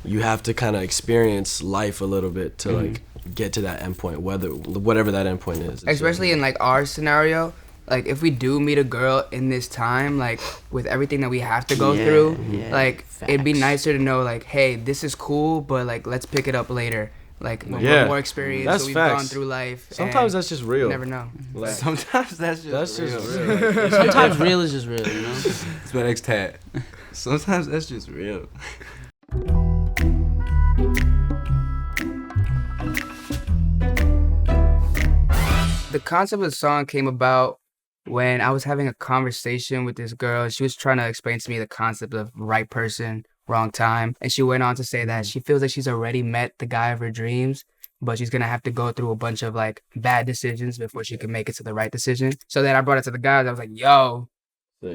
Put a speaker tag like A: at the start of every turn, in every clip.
A: you have to kind of experience life a little bit to like get to that endpoint, whatever that endpoint is.
B: Especially in like our scenario, like if we do meet a girl in this time, like with everything that we have to go through, like it'd be nicer to know like, hey, this is cool, but like let's pick it up later. Like when we're more experienced,
A: that's
B: so we've
A: facts.
B: gone through life.
A: Sometimes that's just real.
B: You never know.
A: Like,
C: sometimes that's just real.
A: real.
D: Sometimes real is just real, you know?
C: It's my next tat. Sometimes that's just real.
B: The concept of the song came about when I was having a conversation with this girl. She was trying to explain to me the concept of right person, wrong time. And she went on to say that she feels like she's already met the guy of her dreams, but she's going to have to go through a bunch of like bad decisions before she can make it to the right decision. So then I brought it to the guys. I was like, yo,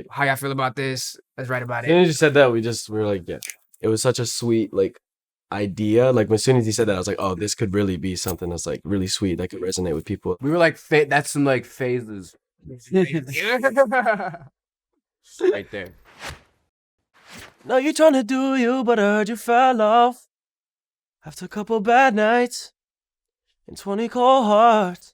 B: how y'all feel about this? Let's write about it.
A: As soon as you said that, we were like, yeah. It was such a sweet like idea. Like as soon as he said that, I was like, oh, this could really be something that's like really sweet that could resonate with people.
C: We were like, that's some like phases. Right there.
A: No, you trying to do you, but I heard you fell off after a couple bad nights and 20 cold hearts.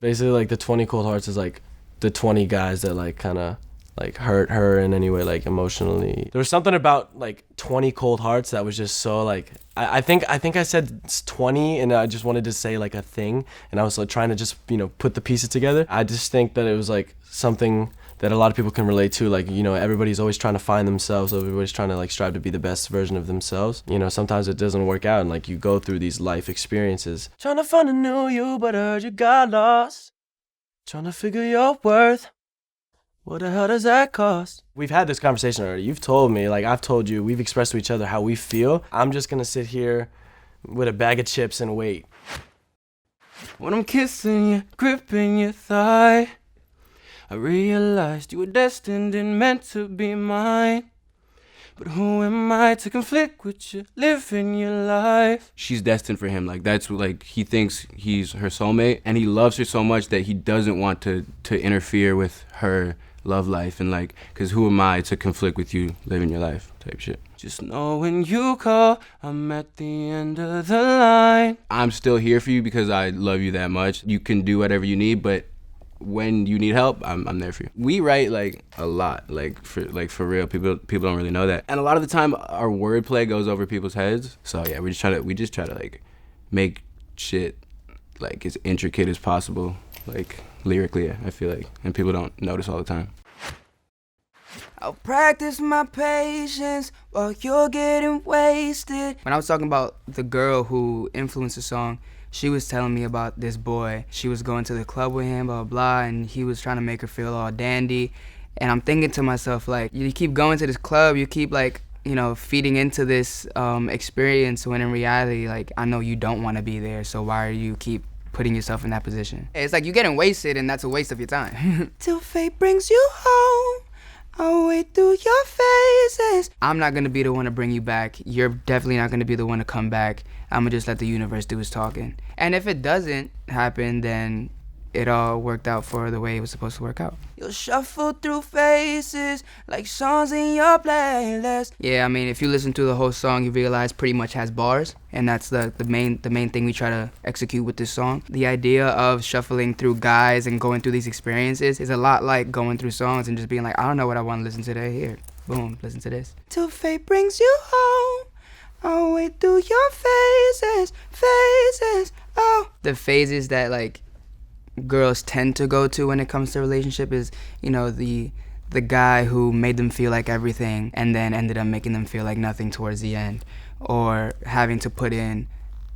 A: Basically, like the 20 cold hearts is like the 20 guys that like kind of like hurt her in any way, like emotionally. There was something about like 20 cold hearts that was just so like, I think I said 20 and I just wanted to say like a thing, and I was like trying to just, you know, put the pieces together. I just think that it was like something that a lot of people can relate to. Like, you know, everybody's always trying to find themselves. Everybody's trying to like strive to be the best version of themselves. You know, sometimes it doesn't work out and like you go through these life experiences. Trying to find a new you, but I heard you got lost. Trying to figure your worth. What the hell does that cost? We've had this conversation already. You've told me, like I've told you, we've expressed to each other how we feel. I'm just gonna sit here with a bag of chips and wait.
C: When I'm kissing you, gripping your thigh, I realized you were destined and meant to be mine. But who am I to conflict with you, living your life? She's destined for him. Like that's like he thinks he's her soulmate, and he loves her so much that he doesn't want to interfere with her love life, and like, cause who am I to conflict with you living your life type shit. Just know when you call, I'm at the end of the line. I'm still here for you because I love you that much. You can do whatever you need, but when you need help, I'm there for you. We write like a lot, like for real. People don't really know that, and a lot of the time our wordplay goes over people's heads. So yeah, we just try to like make shit like as intricate as possible, like lyrically. I feel like, and people don't notice all the time.
B: I'll practice my patience while you're getting wasted. When I was talking about the girl who influenced the song, she was telling me about this boy. She was going to the club with him, blah, blah, blah, and he was trying to make her feel all dandy. And I'm thinking to myself, like, you keep going to this club, you keep, like, you know, feeding into this experience when in reality, like, I know you don't want to be there, so why are you keep putting yourself in that position? It's like you're getting wasted, and that's a waste of your time. Till fate brings you home, I'll wait through your phases. I'm not gonna be the one to bring you back. You're definitely not gonna be the one to come back. I'm gonna just let the universe do its talking. And if it doesn't happen, then it all worked out for the way it was supposed to work out. You'll shuffle through phases like songs in your playlist. Yeah, I mean, if you listen to the whole song, you realize Pretty Much has bars, and that's the main thing we try to execute with this song. The idea of shuffling through guys and going through these experiences is a lot like going through songs and just being like, I don't know what I want to listen to today. Here, boom, listen to this. Till fate brings you home, I'll wait through your phases, oh. The phases that, like, girls tend to go to when it comes to relationship is, you know, the guy who made them feel like everything and then ended up making them feel like nothing towards the end, or having to put in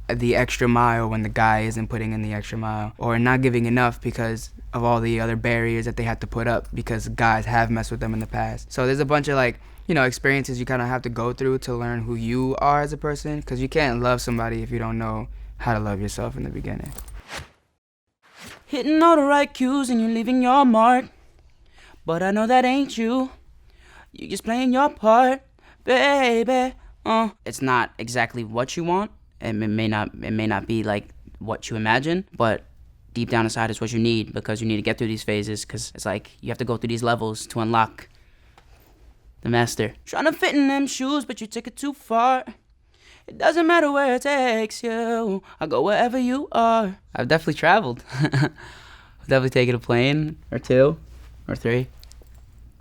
B: the extra mile when the guy isn't putting in the extra mile, or not giving enough because of all the other barriers that they had to put up because guys have messed with them in the past. So there's a bunch of, like, you know, experiences you kind of have to go through to learn who you are as a person, because you can't love somebody if you don't know how to love yourself in the beginning.
D: Hitting all the right cues and you're leaving your mark, but I know that ain't you. You just playing your part, baby. It's not exactly what you want. It may not be like what you imagine, but deep down inside it's what you need, because you need to get through these phases, because it's like you have to go through these levels to unlock The master. Trying to fit in them shoes, but you took it too far. It doesn't matter where it takes you. I'll go wherever you are. I've definitely traveled. I've definitely taken a plane or 2 or 3,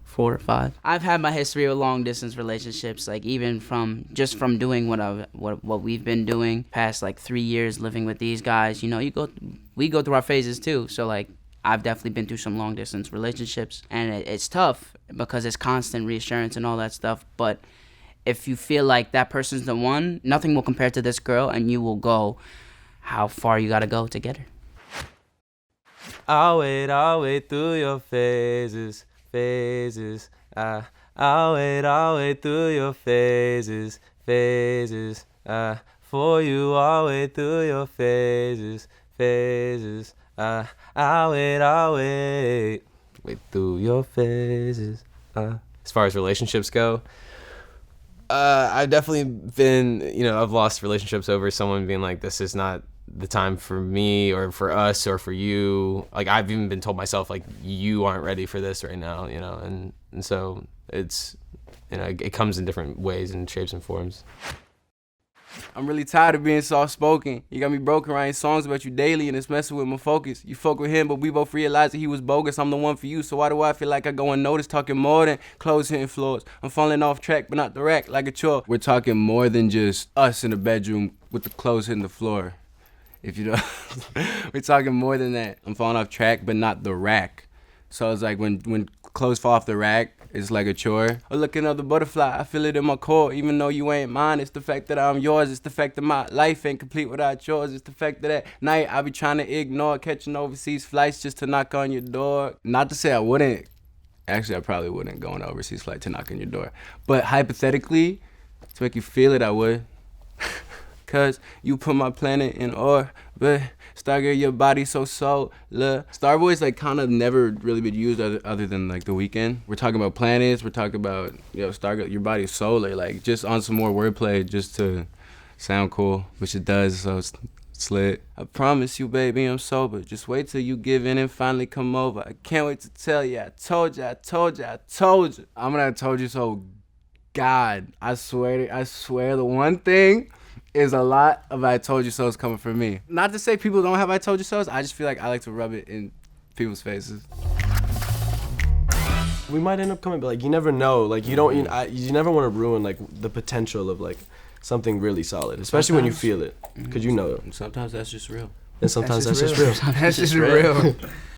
D: 4 or 5. I've had my history of long distance relationships, like even from doing what we've been doing past like 3 years living with these guys. You know, we go through our phases too. So like I've definitely been through some long distance relationships, and it's tough because it's constant reassurance and all that stuff. But if you feel like that person's the one, nothing will compare to this girl, and you will go how far you gotta go to get her.
C: I'll wait through your phases. I'll wait through your phases. For you, I'll wait through your phases. I'll wait through your phases. As far as relationships go, I've definitely been, I've lost relationships over someone being like, this is not the time for me or for us or for you. Like, I've even been told myself, like, you aren't ready for this right now, and so it's, it comes in different ways and shapes and forms.
E: I'm really tired of being soft-spoken. You got me broken writing songs about you daily, and it's messing with my focus. You fuck with him, but we both realized that he was bogus. I'm the one for you, so why do I feel like I go unnoticed, talking more than clothes hitting floors? I'm falling off track, but not the rack, like a chore. We're talking more than just us in the bedroom with the clothes hitting the floor. If you know, we're talking more than that. I'm falling off track, but not the rack. So it's like when clothes fall off the rack, it's like a chore. Or looking at the butterfly, I feel it in my core. Even though you ain't mine, it's the fact that I'm yours. It's the fact that my life ain't complete without yours. It's the fact that at night I be trying to ignore catching overseas flights just to knock on your door. Not to say I wouldn't. Actually, I probably wouldn't go on an overseas flight to knock on your door. But hypothetically, to make you feel it, I would. Cause you put my planet in orbit. Stargate your body so solar. Starboy's like kind of never really been used other than like The Weeknd. We're talking about planets. We're talking about Stargate your body solar. Like just on some more wordplay just to sound cool, which it does. So it's lit. I promise you, baby, I'm sober. Just wait till you give in and finally come over. I can't wait to tell you. I told you. I'm gonna have told you so. God, I swear the one thing is a lot of I told you so's coming from me. Not to say people don't have I told you so's, I just feel like I like to rub it in people's faces.
A: We might end up coming, but like you never know. Like you never want to ruin like the potential of like something really solid, especially when you feel it, because you know it.
E: Sometimes that's just real.
A: And sometimes that's just real.
B: That's just real.